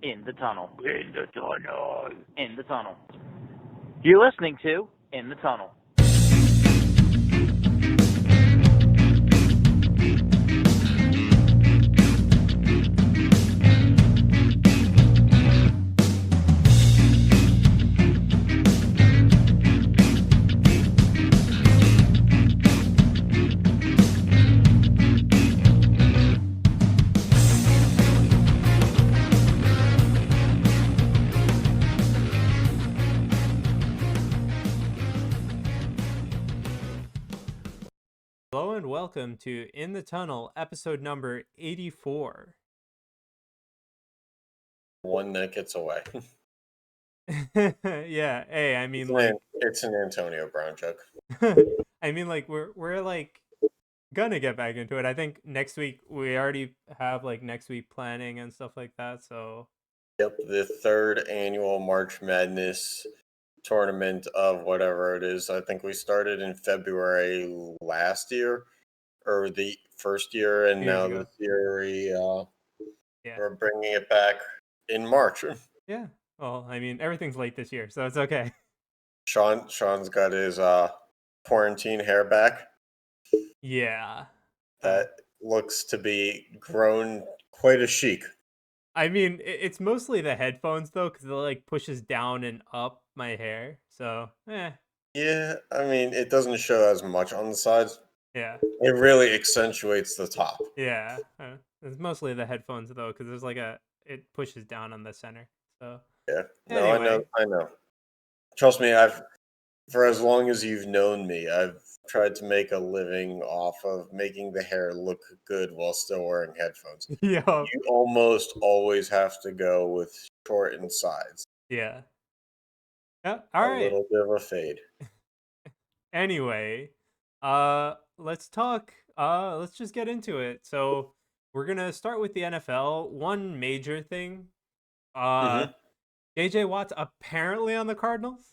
In the tunnel. In the tunnel. In the tunnel. You're listening to In the Tunnel. Hello and welcome to In the Tunnel, episode number 84. 1 minute gets away. Yeah, hey, I mean like It's an Antonio Brown joke. we're like gonna get back into it. I think next week we already have like next week planning and stuff like that, so Yep, the third annual March Madness tournament of whatever it is. I think we started in February last year, or the first year, and years now ago. this year Yeah. we're bringing it back in March. Yeah. Well, I mean everything's late this year, so it's okay. Sean's got his quarantine hair back. Yeah. That looks to be grown quite a chic. I mean it's mostly the headphones though, because it like pushes down and up my hair. So Yeah, I mean, it doesn't show as much on the sides. yeah. It really accentuates the top. Yeah, it's mostly the headphones though, because there's like it pushes down on the center. So Yeah. No, I know. anyway, I know. Trust me, for as long as you've known me, I've tried to make a living off of making the hair look good while still wearing headphones. yo, You almost always have to go with short and sides. yeah, yeah. All A right. little bit of a fade. Anyway, let's talk. Let's just get into it. So we're gonna start with the NFL. One major thing. Uh, hmm JJ Watt's apparently on the Cardinals,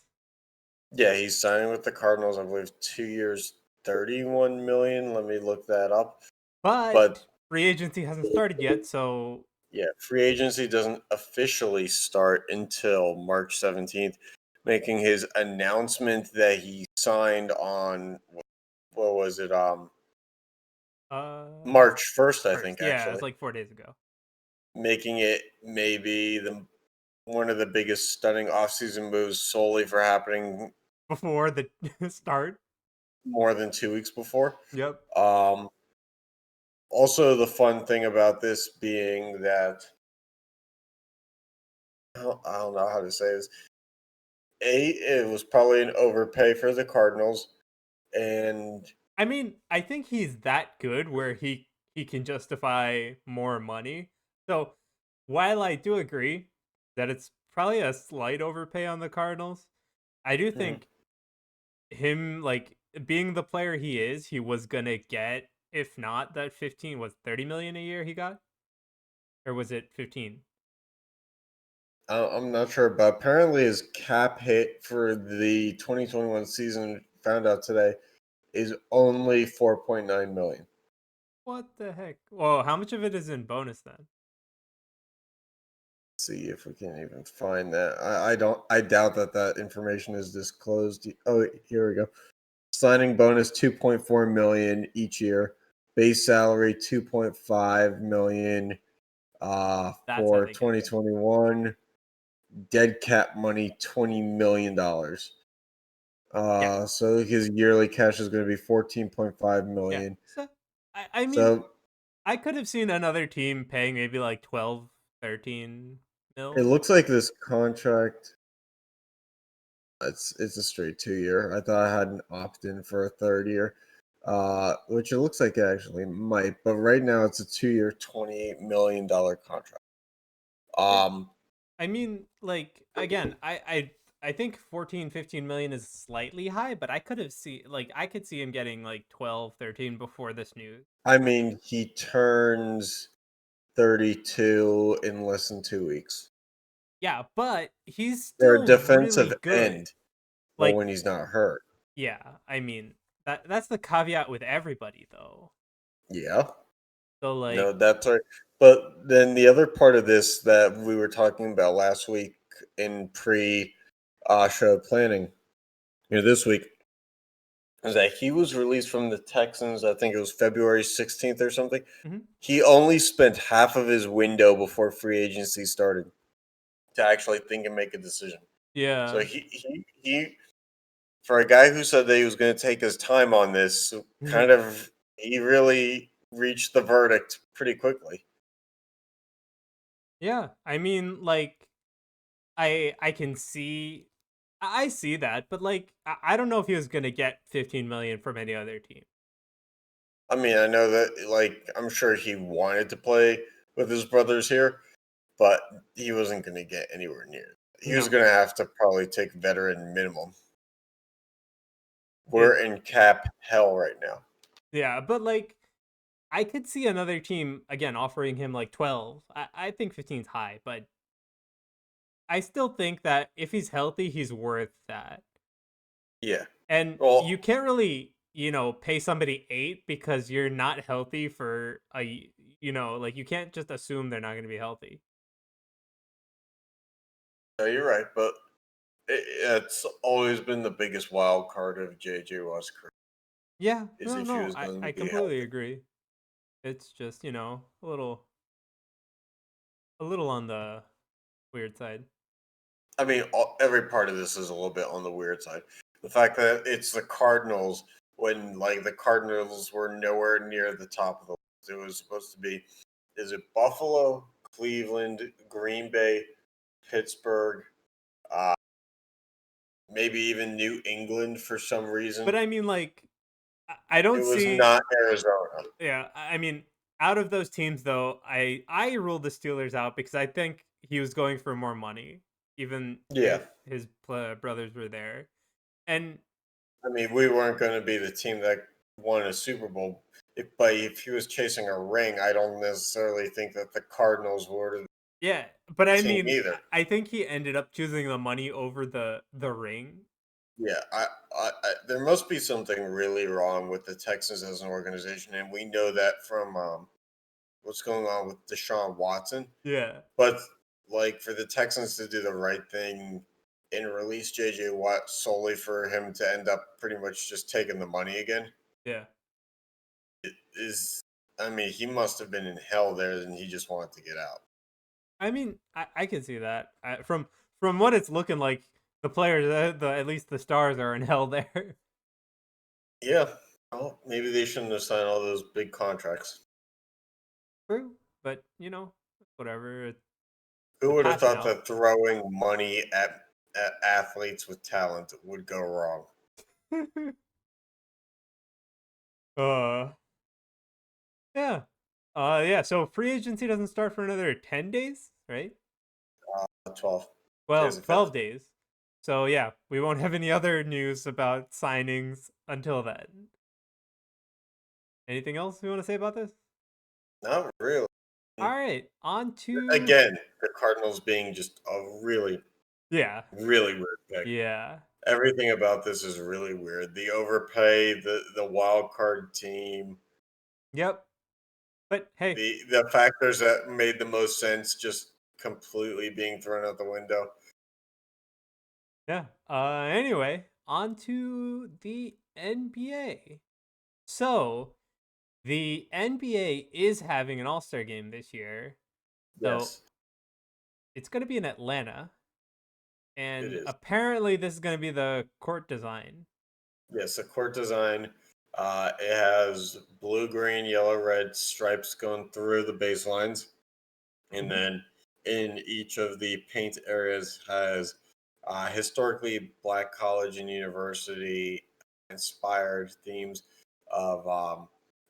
Yeah, he's signing with the Cardinals. I believe 2 years, 31 million. Let me look that up. But but free agency hasn't started yet. So yeah, free agency doesn't officially start until March 17th, making his announcement that he signed on what was it? uh, March 1st, I first, think yeah, it's actually, like 4 days ago. making it maybe the one of the biggest stunning offseason moves solely for happening Before the start. more than 2 weeks before. Yep. Um Also, the fun thing about this being that I don't know how to say this. It was probably an overpay for the Cardinals, and I mean, I think he's that good where he can justify more money. So, while I do agree that it's probably a slight overpay on the Cardinals, I do Mhm. think him like being the player he is, he was going to get, if not that 15 was 30 million a year he got, or was it 15? I'm not sure, but apparently his cap hit for the 2021 season, found out today, is only 4.9 million. What the heck? Well, how much of it is in bonus then? See if we can even find that. I don't. I doubt that that information is disclosed. Oh, here we go. Signing bonus 2.4 million each year. Base salary 2.5 million That's how for they get it. 2021. Dead cap money $20 million. Yeah. So his yearly cash is going to be 14.5 Yeah. million. So I mean, So I could have seen another team paying maybe like 12, 13 it mil. looks like this contract. It's a straight 2 year. I thought I had an opt in for a third year, which it looks like it actually might. But right now it's a 2 year, $28 million contract. Yeah. Um, I mean, like again, I think 14, 15 million is slightly high, but I could see him getting like 12, 13 before this news. I mean, he turns 32 in less than 2 weeks. Yeah, but he's For a still defensive really good. end, well, Like, when he's not hurt. yeah, I mean, that's the caveat with everybody though. Yeah. So like, No, that's right. But then the other part of this that we were talking about last week in show planning, this week, is that he was released from the Texans. I think it was February 16th or something. mhm, He only spent half of his window before free agency started to actually think and make a decision. So yeah, he for a guy who said that he was going to take his time on this, kind of he really reached the verdict pretty quickly. yeah. I mean, like, I can see, I see that, but like, I don't know if he was gonna get 15 million from any other team. I mean, I know that, like, I'm sure he wanted to play with his brothers here, but he wasn't going to get anywhere near. He was No, going to have to probably take veteran minimum. We're it, in cap hell right now. yeah, but like, I could see another team again offering him like 12. I think 15's high, but I still think that if he's healthy, he's worth that. Yeah. And you Well, can't really, pay somebody 8 because you're not healthy for like you can't just assume they're not going to be healthy. no, you're right, but it's always been the biggest wild card of JJ Watt's career Yeah, is no, if he no, was I, going to I be completely healthy. agree. It's just, a little on the weird side. I mean, every part of this is a little bit on the weird side. The fact that it's the Cardinals when like the Cardinals were nowhere near the top of the list. It was supposed to be, is it Buffalo, Cleveland, Green Bay, Pittsburgh, uh, maybe even New England for some reason. But I mean, like, I It don't was see. not Arizona. Yeah, I mean, out of those teams, though, I ruled the Steelers out because I think he was going for more money, even Yeah. if his brothers were there. And I mean, we weren't going to be the team that won a Super Bowl. But if he was chasing a ring, I don't necessarily think that the Cardinals were yeah, but the I team mean, either. I think he ended up choosing the money over the ring. Yeah, there must be something really wrong with the Texans as an organization, and we know that from what's going on with Deshaun Watson. Yeah, But like for the Texans to do the right thing and release JJ Watt solely for him to end up pretty much just taking the money again yeah. is, I mean, he must have been in hell there, and he just wanted to get out. I mean, I can see that from what it's looking like. The players, the at least the stars are in hell there. Yeah, well, maybe they shouldn't have signed all those big contracts. True, but whatever. It's Who the would have past thought now. that throwing money at athletes with talent would go wrong? uh, yeah, yeah. So free agency doesn't start for another 10 days, right? 12. Today's Well, the 12 fifth. days. So yeah, we won't have any other news about signings until then. Anything else we want to say about this? Not really. All right, on to Again, the Cardinals being just a really, yeah, really weird pick. yeah, Everything about this is really weird. The overpay, the wild card team, yep. But hey, the factors that made the most sense just completely being thrown out the window. yeah. Anyway, on to the NBA. So the NBA is having an All-Star game this year. So Yes, it's going to be in Atlanta, it and is. apparently this is going to be the court design. Yes, the court design. It has blue, green, yellow, red stripes going through the baselines, and Mhm. then in each of the paint areas has historically black college and university inspired themes of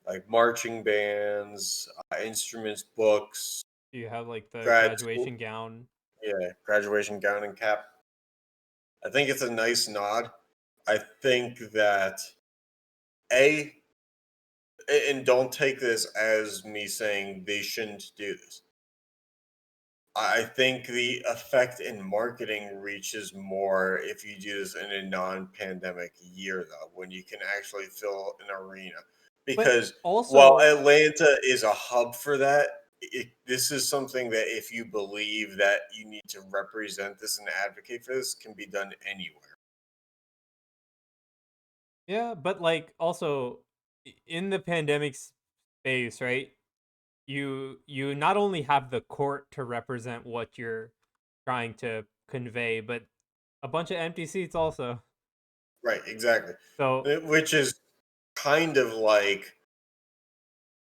like marching bands, instruments, books, You have like the grad school, graduation gown. yeah, graduation gown and cap. I think it's a nice nod. I think that a and don't take this as me saying they shouldn't do this. I think the effect in marketing reaches more if you do this in a non-pandemic year, though, when you can actually fill an arena. because while also, Atlanta is a hub for that, this is something that if you believe that you need to represent this and advocate for this, can be done anywhere. yeah, but like also in the pandemic space, right? You not only have the court to represent what you're trying to convey, but a bunch of empty seats also. Right, exactly. So, Which is kind of like,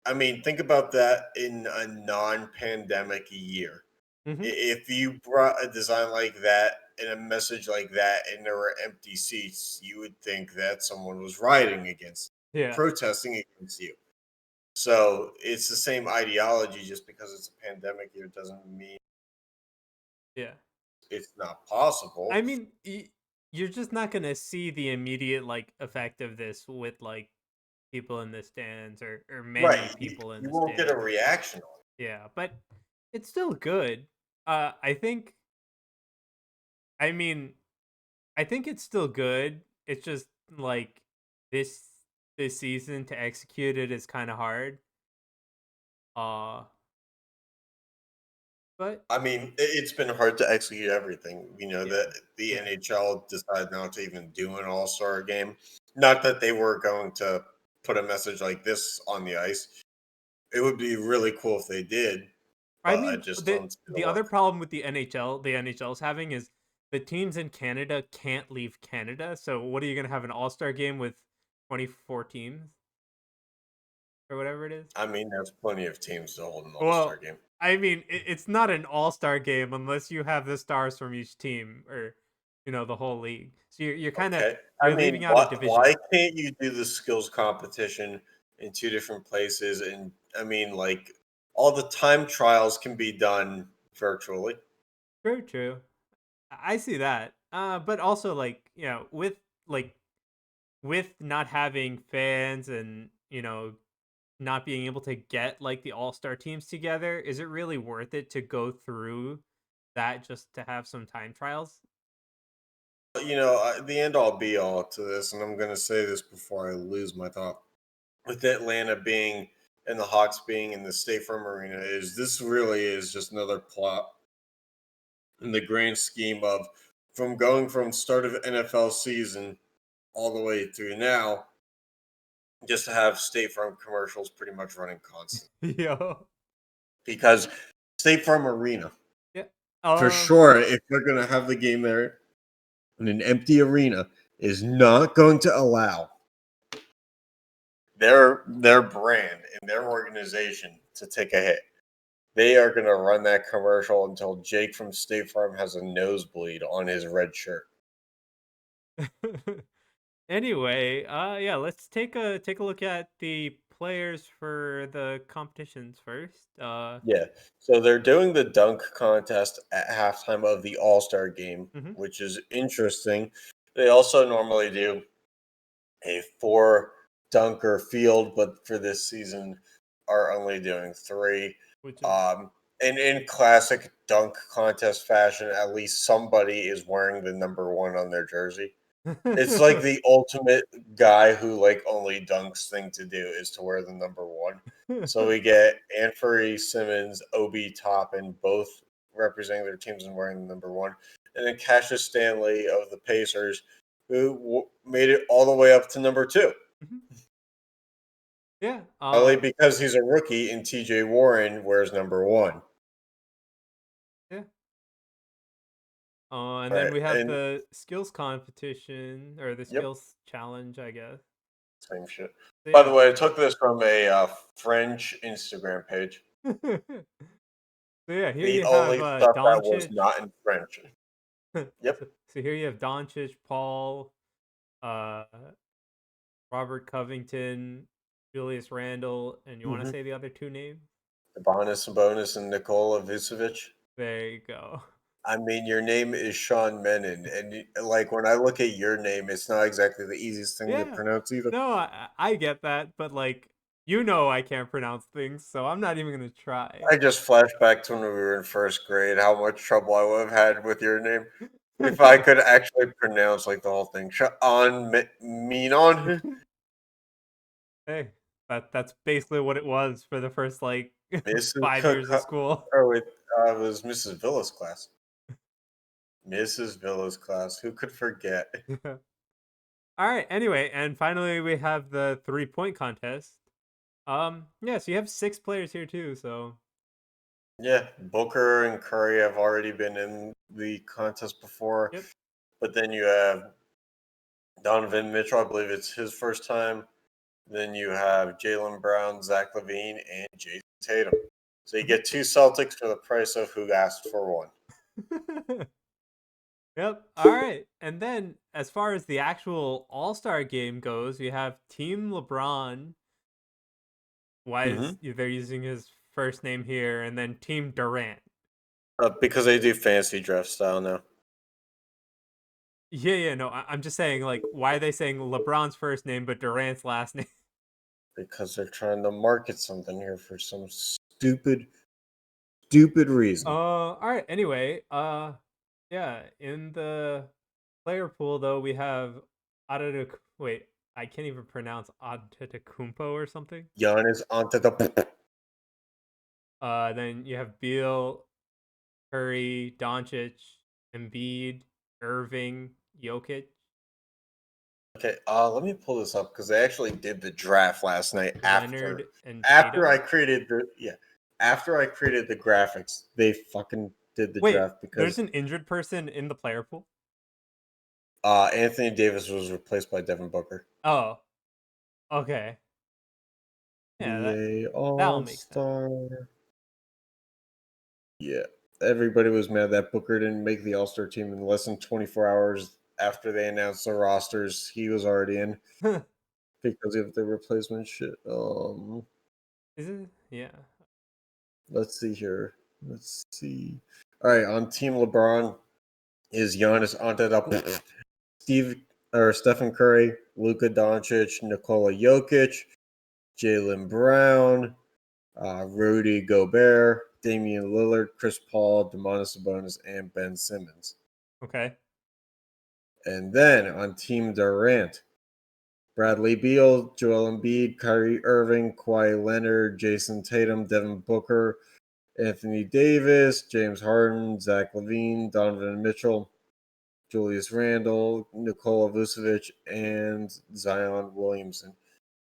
I mean, think about that in a non-pandemic year. mhm, If you brought a design like that and a message like that and there were empty seats, you would think that someone was rioting against, yeah, protesting against you. So it's the same ideology. Just because it's a pandemic year doesn't mean yeah. it's not possible. I mean, you're just not gonna see the immediate like effect of this with like people in the stands or many Right. people in You the won't get a stands. reaction on Yeah, but it's still good. I think. I mean, I think it's still good. It's just like this this season to execute it is kind of hard. Uh, but I mean, it's been hard to execute everything. You know yeah, that the yeah. NHL decided not to even do an All Star game. Not that they were going to put a message like this on the ice. It would be really cool if they did, I but I mean, just the don't see the the other work. problem with the NHL's having is the teams in Canada can't leave Canada. So what are you gonna have an All Star game with 24 teams or whatever it is? I mean, there's plenty of teams to hold an All Star Well, game. I mean, it's not an all-star game unless you have the stars from each team or the whole league. So you're kind of Okay. I you're mean, leaving out a why division. can't you do the skills competition in two different places? And I mean, like, all the time trials can be done virtually. Very true. I see that. But also like, like with not having fans and, not being able to get like the all-star teams together, is it really worth it to go through that just to have some time trials? The end all be all to this, and I'm going to say this before I lose my thought. With Atlanta being and the Hawks being in the State Farm Arena, is this really is just another plot in the grand scheme of from going from start of NFL season all the way through now, just to have State Farm commercials pretty much running constant. Yo. Because State Farm Arena, Yeah. for Um sure, if they're going to have the game there in an empty arena, is not going to allow their brand and their organization to take a hit. They are going to run that commercial until Jake from State Farm has a nosebleed on his red shirt. Anyway, yeah, let's take a look at the players for the competitions first. Yeah. So they're doing the dunk contest at halftime of the All Star game, Mhm, which is interesting. They also normally do a four dunker field, but for this season are only doing three. which is Um, and in classic dunk contest fashion, at least somebody is wearing the number one on their jersey. It's like the ultimate guy who like only dunks thing to do is to wear the number one. So we get Anthony Simmons, Obi Toppin, both representing their teams and wearing the number one, and then Cassius Stanley of the Pacers, who made it all the way up to number two. Mhm. Yeah. Only because he's a rookie and TJ Warren wears number one. Yeah. And then Right. we have And the skills competition or the yep, skills challenge, I guess. same shit. So, By the yeah. way, I took this from a French Instagram page. So yeah, here The you have only stuff that was Doncic. not in French. Yep. So here you have Doncic, Paul, uh, Robert Covington, Julius Randle, and you want to Mm-hmm. say the other two names? Sabonis, and Nikola Vucevic. There you go. I mean, your name is Sean Menon, and like when I look at your name, it's not exactly the easiest thing to Yeah. pronounce either. No, I get that, but like I can't pronounce things, so I'm not even gonna try. I just flashed back to when we were in first grade, how much trouble I would have had with your name if I could actually pronounce like the whole thing. Sean Menon. Hey, That's basically what it was for the first like Mrs. 5 years of school. Oh, wait, it was Mrs. Villa's class. Mrs. Villa's class. Who could forget? All right. Anyway, and finally we have the 3-point contest. Yeah, so you have 6 players here too. So Yeah, Booker and Curry have already been in the contest before, yep. but then you have Donovan Mitchell. I believe it's his first time. Then you have Jaylen Brown, Zach LaVine, and Jason Tatum. So you get 2 Celtics for the price of who asked for one. Yep. All right. And then as far as the actual All-Star game goes, we have Team LeBron. Why is they're using his first name here, and then Team Durant. Because they do fantasy draft style now. Yeah, no, I'm just saying, like, why are they saying LeBron's first name but Durant's last name? Because they're trying to market something here for some stupid reason. All right. Anyway, yeah, in the player pool though, we have Adetokounmpo. Wait, I can't even pronounce Adetokounmpo or something. Giannis Antetokounmpo. Then you have Beal, Curry, Doncic, Embiid, Irving, Jokic, Okay, let me pull this up because they actually did the draft last night Leonard, and after I Tatum. created the graphics. They fucking did the Wait, draft there's because an injured person in the player pool. Anthony Davis was replaced by Devin Booker. Oh, okay. Yeah, NBA that'll make sense. All-Star. Yeah, everybody was mad that Booker didn't make the All-Star team in less than 24 hours after they announced the rosters. He was already in because of the replacement shit. Is it? Yeah. Let's see here. Let's see. All right, on Team LeBron is Giannis Antetokounmpo, Stephen Curry, Luka Doncic, Nikola Jokic, Jaylen Brown, Rudy Gobert, Damian Lillard, Chris Paul, Demonis Sabonis, and Ben Simmons. Okay. And then on Team Durant, Bradley Beal, Joel Embiid, Kyrie Irving, Kawhi Leonard, Jason Tatum, Devin Booker, Anthony Davis, James Harden, Zach LaVine, Donovan Mitchell, Julius Randle, Nikola Vucevic, and Zion Williamson.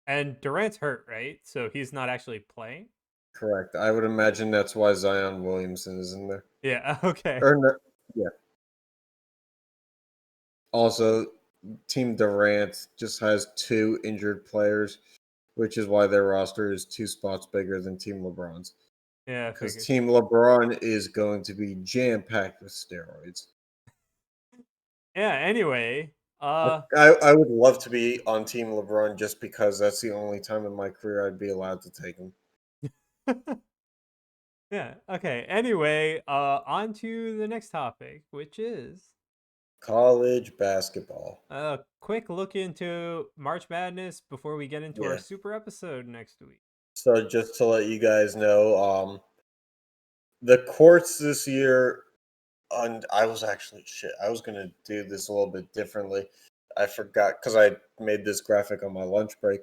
And Durant's hurt, right? So he's not actually playing? Correct. I would imagine that's why Zion Williamson is in there. Yeah, okay. Or no, yeah. Also, Team Durant just has 2 injured players, which is why their roster is 2 spots bigger than Team LeBron's. Yeah, I Because figured. Team LeBron is going to be jam-packed with steroids. Yeah, anyway. I would love to be on Team LeBron just because that's the only time in my career I'd be allowed to take him. Yeah, okay. Anyway, on to the next topic, which is College basketball. a quick look into March Madness before we get into our Yeah. super episode next week. So just to let you guys know, the courts this year, and I was gonna do this a little bit differently. I forgot because I made this graphic on my lunch break.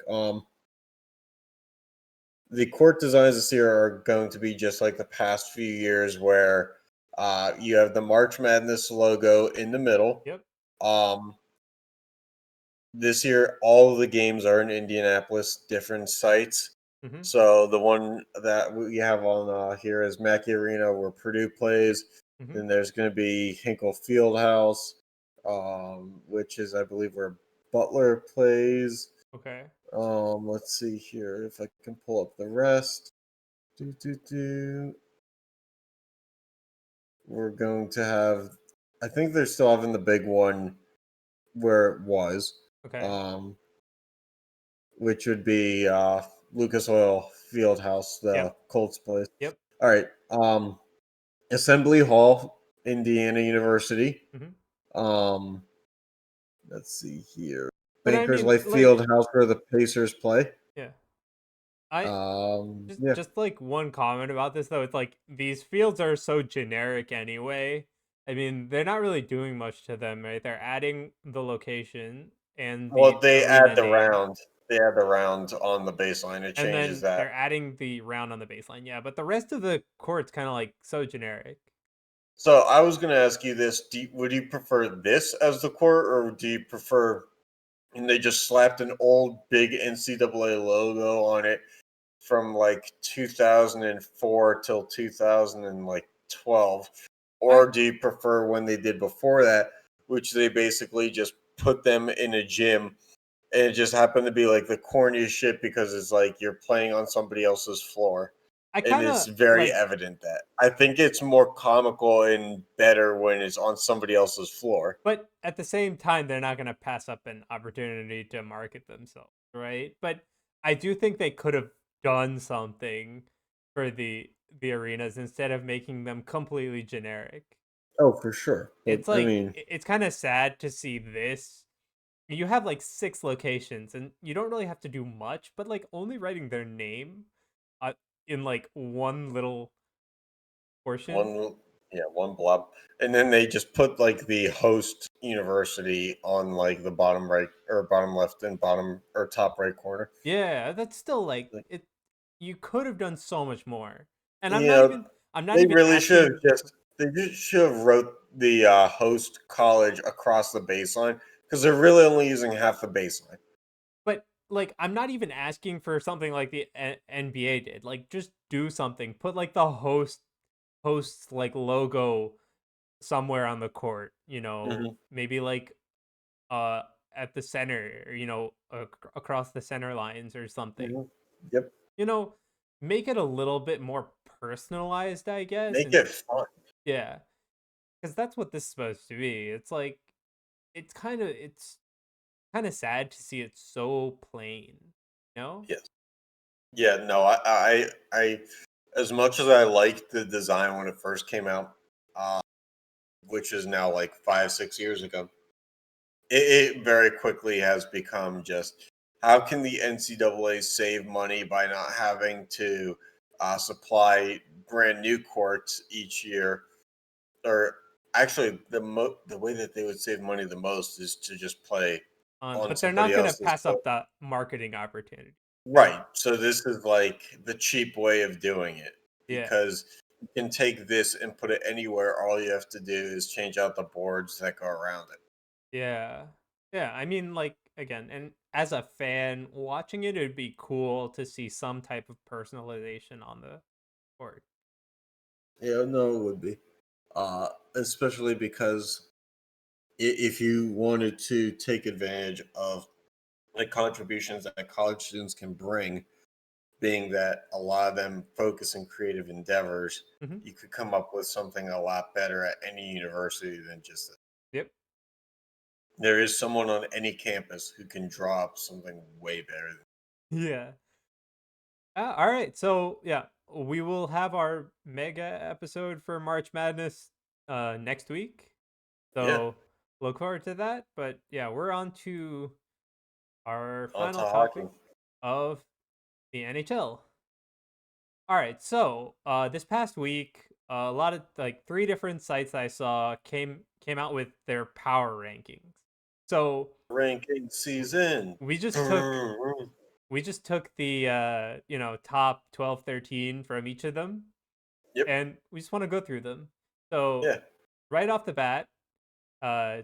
The court designs this year are going to be just like the past few years, where you have the March Madness logo in the middle. Yep. This year, all of the games are in Indianapolis, different sites. Mm-hmm. So the one that we have on here is Mackey Arena, where Purdue plays. Mm-hmm. Then there's going to be Hinkle Fieldhouse, which is, I believe, where Butler plays. Okay. Let's see here if I can pull up the rest. We're going to have, I think they're still having the big one where it was. Okay. Which would be Lucas Oil Fieldhouse, the Colts place. Yep. All right. Assembly Hall, Indiana University. Mm-hmm. Let's see here. But Bankers I mean, Life Fieldhouse, where the Pacers play. Yeah. Just like one comment about this though, it's like these fields are so generic anyway. I mean, they're not really doing much to them, right? They're adding the location and the Well, they arena add the name. round. They add the round on the baseline. It And changes then they're that. adding the round on the baseline. Yeah, but the rest of the court's kind of like so generic. So I was going to ask you this: would you prefer this as the court, or do you prefer? And they just slapped an old big NCAA logo on it from like 2004 till 2012, I or do you prefer when they did before that, which they basically just put them in a gym and it just happened to be like the corniest shit because it's like you're playing on somebody else's floor. I And kind it's of very like, evident that I think it's more comical and better when it's on somebody else's floor. but at the same time, they're not going to pass up an opportunity to market themselves, right? But I do think they could have done something for the arenas instead of making them completely generic. Oh, for sure. But It's I like mean, it's kind of sad to see this. You have like 6 locations, and you don't really have to do much, but like only writing their name, uh, in like one little portion. one, yeah, one blob, and then they just put like the host university on like the bottom right or bottom left and bottom or top right corner. Yeah, that's still like Like, it. You could have done so much more, and you know, I'm not they even really should have asking. wrote the host college across the baseline because they're really only using half the baseline. But like, I'm not even asking for something like the NBA did. Like, just do something. Put like the hosts like logo somewhere on the court. Hmm. Maybe like uh at the center, across the center lines or something. Hmm. Yep, You know, make it a little bit more personalized, I guess. make And it fun. yeah, because that's what this is supposed to be. It's like it's kind of sad to see it so plain. You know? Yes. Yeah. No. As much as I liked the design when it first came out, uh, which is now like 5, 6 years ago, it very quickly has become just how can the NCAA save money by not having to supply brand new courts each year? Or actually, the way that they would save money the most is to just play on But they're not somebody gonna else's pass court. up the marketing opportunity. Right. So this is like the cheap way of doing it Yeah. because you can take this and put it anywhere. All you have to do is change out the boards that go around it. Yeah. Yeah. I mean, like, again, and as a fan watching it, it'd be cool to see some type of personalization on the court. Yeah, no, it would be. Especially because if you wanted to take advantage of the contributions that college students can bring, being that a lot of them focus in creative endeavors, Hmm. you could come up with something a lot better at any university than just that. Yep. There is someone on any campus who can draw up something way better. Yeah. All right. So yeah, we will have our mega episode for March Madness next week. Yeah, So look forward to that. But yeah, we're on to our on to final hockey. topic of the NHL. All right, so this past week, a lot of like 3 different sites I saw came out with their power rankings. So Ranking w- season. we just took Yep. we just took the top 12, 13 from each of them, and we just want to go through them. So Yeah. right off the bat, uh,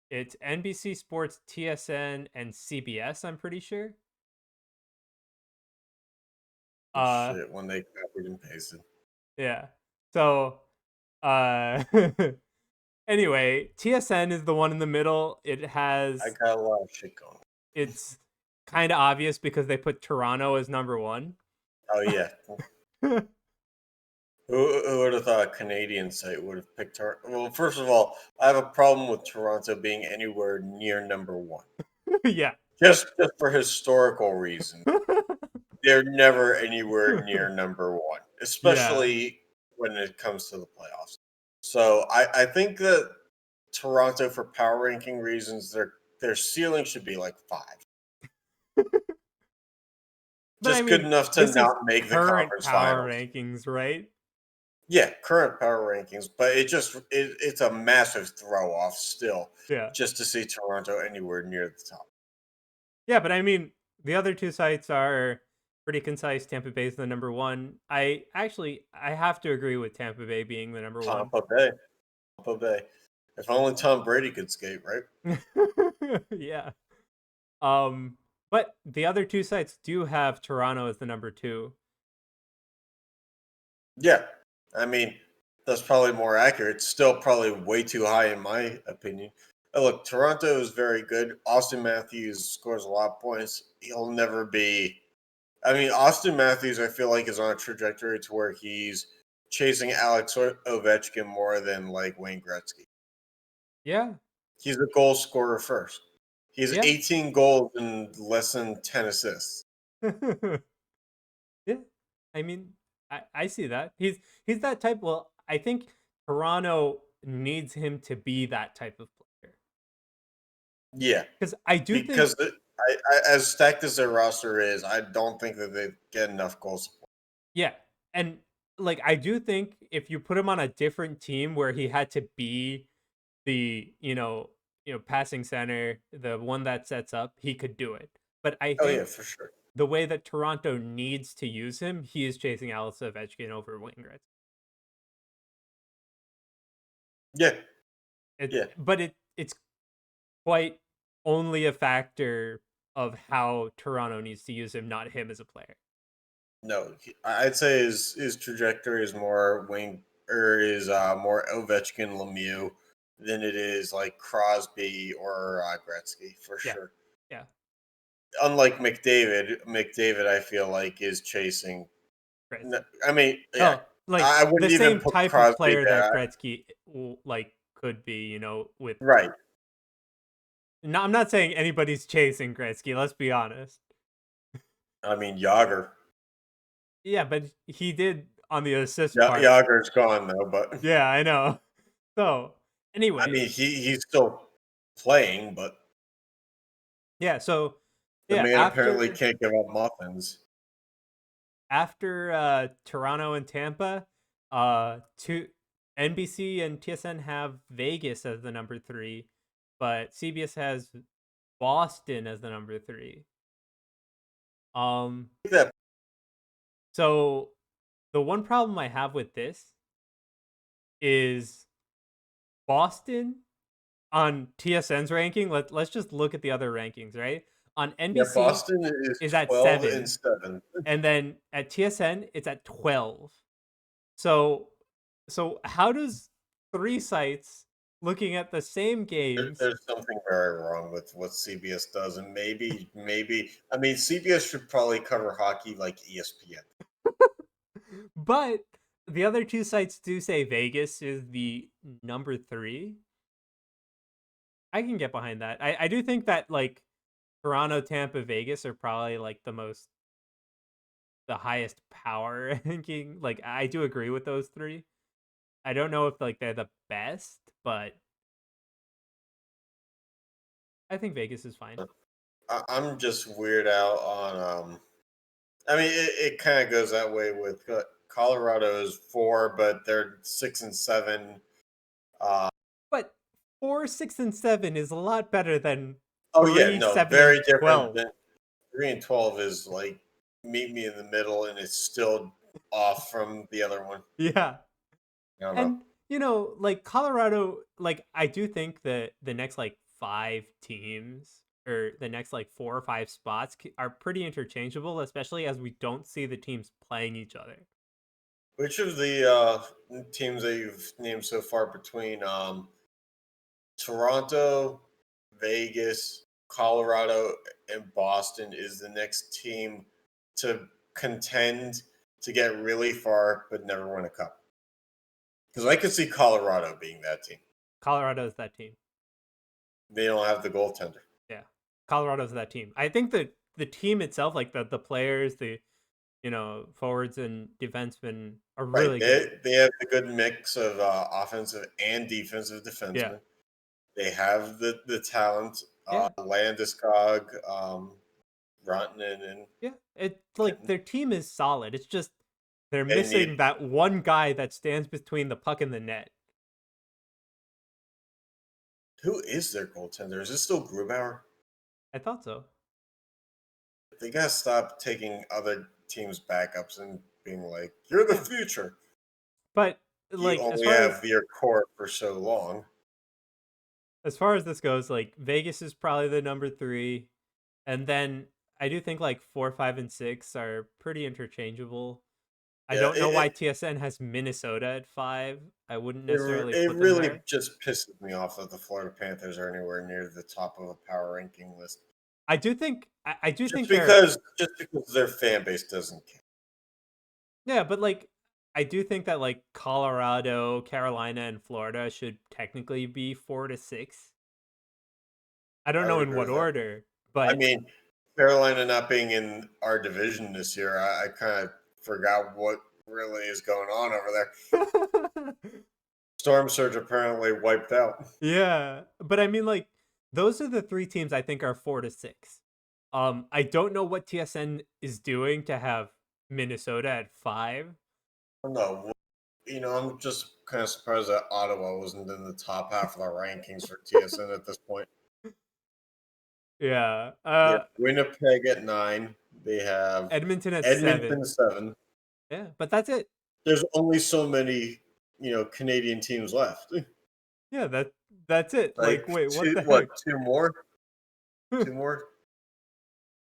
it's NBC Sports, TSN, and CBS. I'm pretty sure. Uh, Shit, when they copied and pasted. yeah. So uh anyway, TSN is the one in the middle. I got a lot of shit going. It's kind of obvious because they put Toronto as number 1. Oh yeah. Who would have thought a Canadian site would have picked her? Well, first of all, I have a problem with Toronto being anywhere near number one. Yeah. Just for historical reasons. They're never anywhere near number one, Yeah. especially when it comes to the playoffs. So I think that Toronto, for power ranking reasons, their ceiling should be like 5. But I Just good mean, enough to this is not make the current conference power finals. rankings, right? Yeah, current power rankings, but it's a massive throw off still Yeah. just to see Toronto anywhere near the top. Yeah, but I mean, The other two sites are pretty concise. Tampa Bay is the number one. I have to agree with Tampa Bay being the number one. Tampa Bay. Tampa Bay. If only Tom Brady could skate, right? Yeah. But the other two sites do have Toronto as the number two. Yeah. I mean, that's probably more accurate. It's still probably way too high in my opinion. Look, Toronto is very good. Austin Matthews scores a lot of points. He'll never be. I mean, Austin Matthews, I feel like, is on a trajectory to where he's chasing Alex Ovechkin more than like Wayne Gretzky. Yeah. He's a goal scorer first. He has Yeah. 18 goals and less than 10 assists. Yeah. I mean, I see that. He's that type. Well, I think Toronto needs him to be that type of player. Yeah. Because I do think Because as stacked as their roster is, I don't think that they get enough goal support. yeah. And like I do think if you put him on a different team where he had to be the, passing center, the one that sets up, he could do it. But I Oh, yeah, think for sure. the way that Toronto needs to use him, he is chasing Alex Ovechkin over Wayne Gretzky. Yeah. Yeah. But it's quite only a factor of how Toronto needs to use him, not him as a player. No, I'd say his trajectory is more Wayne or is more Ovechkin Lemieux than it is like Crosby or Gretzky for sure. Yeah. Unlike McDavid, I feel like is chasing. Gretzky. I mean, yeah, Like I the wouldn't even same put type Crosby of player there. that Gretzky could be, with. Right. No, I'm not saying anybody's chasing Gretzky. Let's be honest. I mean, Yager. Yeah, but he did on the assist part. Yager's gone though, but Yeah, I know. So anyway, I mean, he's still playing, but yeah. So the yeah, man apparently can't give up muffins. after Toronto and Tampa, two NBC and TSN have Vegas as the number 3, but CBS has Boston as the number 3. That So the one problem I have with this is Boston on TSN's ranking. Let's just look at the other rankings, right? On NBC, Boston is at 12 7, and 7. and then at TSN it's at 12. So how does 3 sites looking at the same games? There's something very wrong with what CBS does, and maybe I mean CBS should probably cover hockey like ESPN. But the other 2 sites do say Vegas is the number 3. I can get behind that. I do think that like Toronto, Tampa, Vegas are probably like the highest power ranking. Like I do agree with those 3. I don't know if like they're the best, but I think Vegas is fine. I'm just weird out on. I mean, it kind of goes that way with Colorado is 4, but they're 6 and 7. But 4, 6, and 7 is a lot better than Oh 3, yeah, no, 7, very and different 12. than 3 and 12 is like meet me in the middle, and it's still off from the other one. Yeah. I don't know. And like Colorado, like I do think that the next like 5 teams or the next like 4 or 5 spots are pretty interchangeable, especially as we don't see the teams playing each other. Which of the teams that you've named so far between Toronto, Vegas, Colorado, and Boston is the next team to contend to get really far but never win a cup? Because I could see Colorado being that team. Colorado is that team. They don't have the goaltender. Yeah. Colorado's that team. I think that the team itself, like the players, the forwards and defensemen are really good. They have a good mix of offensive and defensive defensemen. Yeah. They have the talent. Yeah. Landeskog, Rantanen, and Yeah. It's like their team is solid. It's just they're They missing need- that one guy that stands between the puck and the net. who is their goaltender? Is it still Grubauer? I thought so. They gotta stop taking other teams' backups and being like, "You're the future." But You like only have your core for so long. as far as this goes, like Vegas is probably the number 3, and then I do think like 4, 5, and 6 are pretty interchangeable. I Yeah, don't know why TSN has Minnesota at 5. I wouldn't necessarily it put them really there. just pisses me off that the Florida Panthers are anywhere near the top of a power ranking list. I do Just think they're because their fan base doesn't care. yeah, but like I do think that like Colorado, Carolina, and Florida should technically be 4 to 6. I don't I know would in agree what with that. order, I but mean, Carolina not being in our division this year, I kind of forgot what really is going on over there. Storm Surge apparently wiped out. yeah, but I mean like those are the 3 teams I think are 4 to 6. I don't know what TSN is doing to have Minnesota at 5. No, I'm just kind of surprised that Ottawa wasn't in the top half of the rankings for TSN at this point. Yeah. Yeah, Winnipeg at 9. They have Edmonton at Edmonton 7. 7. Yeah, but that's it. There's only so many, Canadian teams left. Yeah, that's it. Like, Like wait, what two, the what? heck? 2 more? 2 more?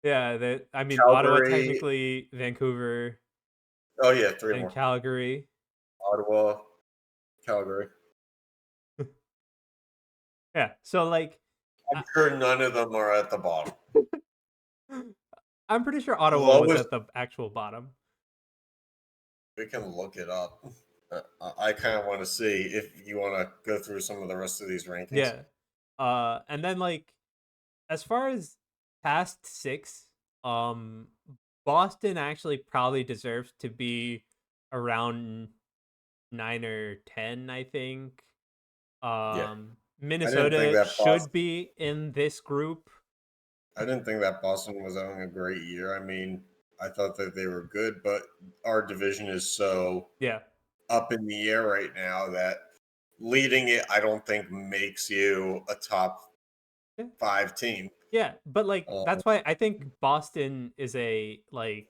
Yeah, that I mean Ottawa Calgary. technically, Vancouver, Oh yeah, three and more. Calgary. Ottawa, Calgary. Yeah, so like I'm sure none of them are at the bottom. I'm pretty sure Ottawa was Lowest, at the actual bottom. we can look it up. I kind of want to see if you want to go through some of the rest of these rankings. Yeah. And then like as far as past 6, um Boston actually probably deserves to be around 9 or 10, I think. Yeah, I didn't think Minnesota that Boston. should be in this group. I didn't think that Boston was having a great year. I mean, I thought that they were good, but our division is so Yeah. up in the air right now that leading it, I don't think makes you a top Yeah. 5 team. Yeah, but like Uh, that's why I think Boston is a like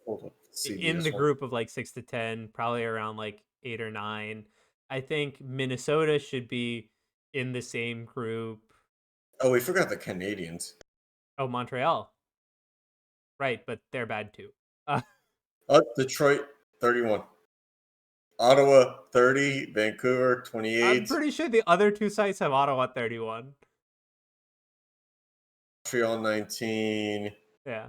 hold on, see in this the one. group of like 6 to 10, probably around like 8 or 9. I think Minnesota should be in the same group. Oh, we forgot the Canadians. Oh, Montreal. Right, but they're bad too. Uh, Oh, Detroit, 31. Ottawa, 30. Vancouver, I'm 28. pretty sure the other 2 sites have Ottawa at 31. Montreal, 19. Yeah.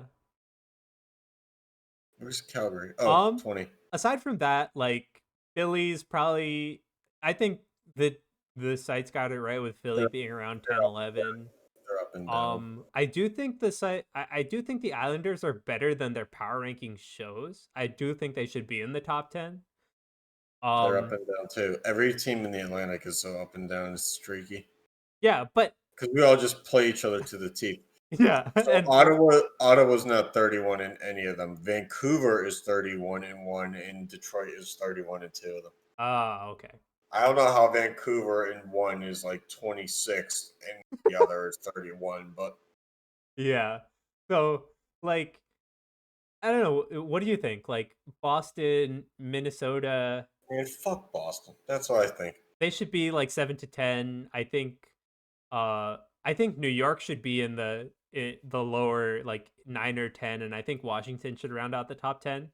Where's Calgary? Oh, 20. Aside from that, like Philly's probably I think the sites got it right with Philly They're, being around they're 10, up, 11. they're up and down. I do think I do think the Islanders are better than their power ranking shows. I do think they should be in the top 10. They're up Um and down too. Every team in the Atlantic is so up and down. It's streaky yeah, but because we all just play each other to the teeth. yeah, So and Ottawa's not 31 in any of them. Vancouver is 31 in one, and Detroit is 31 in 2 of them. okay. I don't know how Vancouver in one is like 26 and the other is 31, but Yeah. So, like I don't know, what do you think? Like Boston, Minnesota, man, fuck Boston. That's what I think. they should be like 7 to 10. I think New York should be in the lower like 9 or 10, and I think Washington should round out the top 10.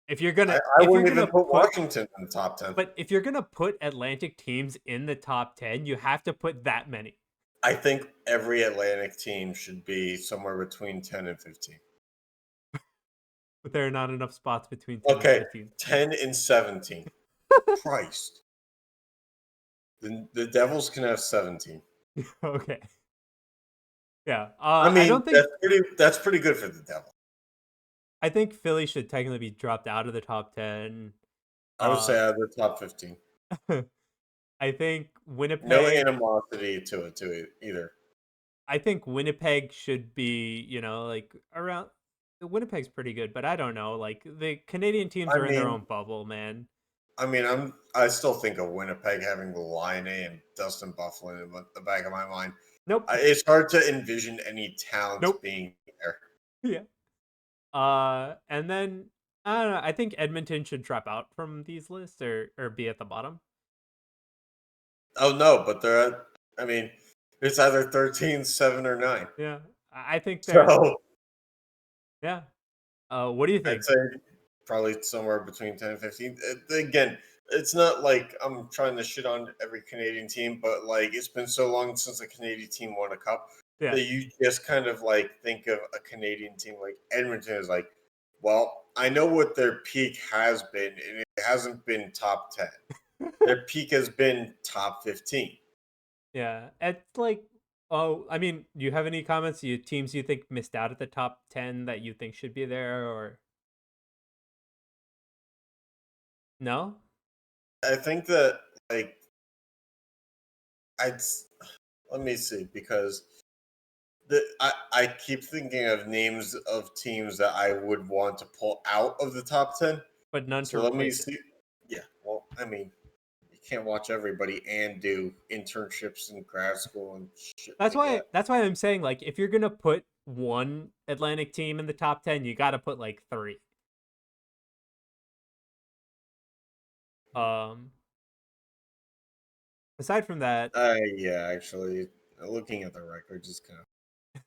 I If you're wouldn't even gonna put put Washington in the top 10. but if you're gonna put Atlantic teams in the top 10, you have to put that many. I think every Atlantic team should be somewhere between 10 and 15. But there are not enough spots between 10 and Okay, 15. 10 and 17. Christ. The Devils can have 17. Okay. Yeah. I I mean, don't think that's pretty good for the Devils. I think Philly should technically be dropped out of the top 10. I would say Uh, out of the top 15. I think No Winnipeg. animosity to it either. I think Winnipeg should be, like around. Winnipeg's pretty good, but I don't know. Like the Canadian teams I are in their mean, own bubble, man. I still think of Winnipeg having Line A and Dustin Bufflin in the back of my mind. Nope. It's hard to envision any talent Nope. being there. Yeah. And then I don't know. I think Edmonton should drop out from these lists or be at the bottom. Oh no, but they're at, I mean, it's either 13, 7, or 9. Yeah, I think they're So yeah. What do you I'd think? say probably somewhere between 10 and 15. Again, it's not like I'm trying to shit on every Canadian team, but like it's been so long since a Canadian team won a cup Yeah, that you just kind of like think of a Canadian team like Edmonton is like, well, I know what their peak has been, and it hasn't been top 10. Their peak has been top 15. yeah. It's like, oh, I mean, do you have any comments? You teams you think missed out at the top 10 that you think should be there, or no? I think that like I'd let me see because I keep thinking of names of teams that I would want to pull out of the top 10. But none to So let me replace it. see. Yeah, well, I mean, you can't watch everybody and do internships in grad school and shit That's like why. that. That's why I'm saying like if you're gonna put one Atlantic team in the top 10, you got to put like three. Um, aside from that, Yeah, actually, looking at the records is kind of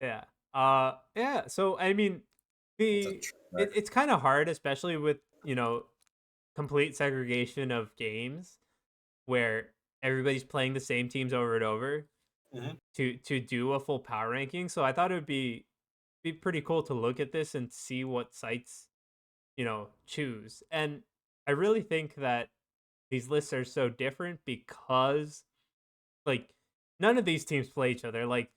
yeah. Yeah. So I mean, it's a the track. it's kind of hard, especially with complete segregation of games where everybody's playing the same teams over and over Mhm. to do a full power ranking. So I thought it would be pretty cool to look at this and see what sites choose. And I really think that these lists are so different because like none of these teams play each other. Like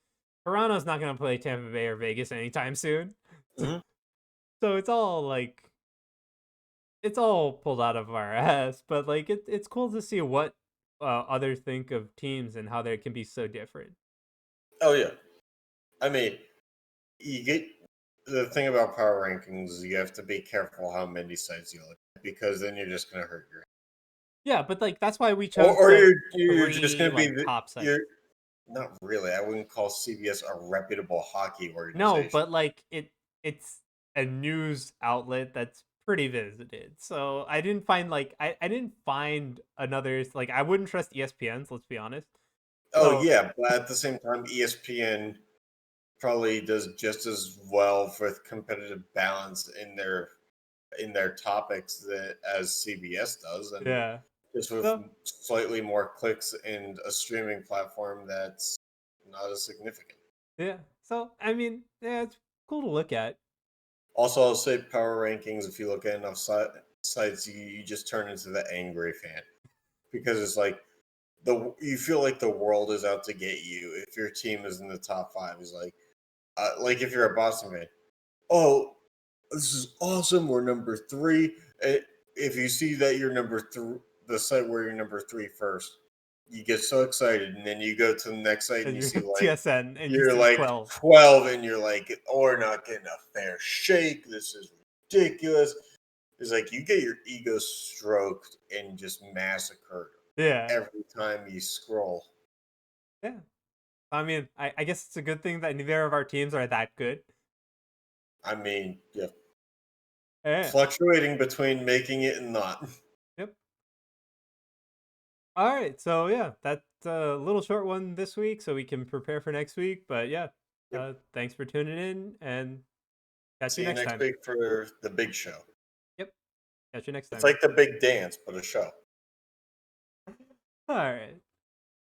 Toronto's not going to play Tampa Bay or Vegas anytime soon. Mhm. So it's all pulled out of our ass, but like it's cool to see what others think of teams and how they can be so different. Oh yeah, I mean, you get the thing about power rankings is you have to be careful how many sites you look at because then you're just gonna hurt your Yeah, but like that's why we chose or the you're just three gonna be like top sites. you're not really. I wouldn't call CBS a reputable hockey No, organization. but like it's a news outlet that's pretty visited. So I didn't find another like I wouldn't trust ESPN's, let's be honest. Oh So yeah, but at the same time, ESPN probably does just as well with competitive balance in their topics that as CBS does. I mean, yeah. just with So slightly more clicks and a streaming platform that's not as significant. yeah. So I mean, yeah, it's cool to look at. Also, I'll say power rankings. If you look at enough sites, you just turn into the angry fan because it's like you feel like the world is out to get you if your team is in the top five. Is like if you're a Boston fan, oh, this is awesome. We're number three. If you see that you're number three, the site where you're number three first, you get so excited, and then you go to the next site and And you you're see like TSN and you you're see like 12. 12, and you're like, oh, we're not getting a fair shake. This is ridiculous. It's like you get your ego stroked and just massacred Yeah. every time you scroll. Yeah. I mean, I guess it's a good thing that neither of our teams are that good. I mean, yeah, Yeah. fluctuating between making it and not. Yep. All right. So yeah, that's a little short one this week, so we can prepare for next week. But yeah, Yep. thanks for tuning in, and catch you See you next next time. week for the big show. Yep. Catch you next It's time. like the big dance, but a show. All right.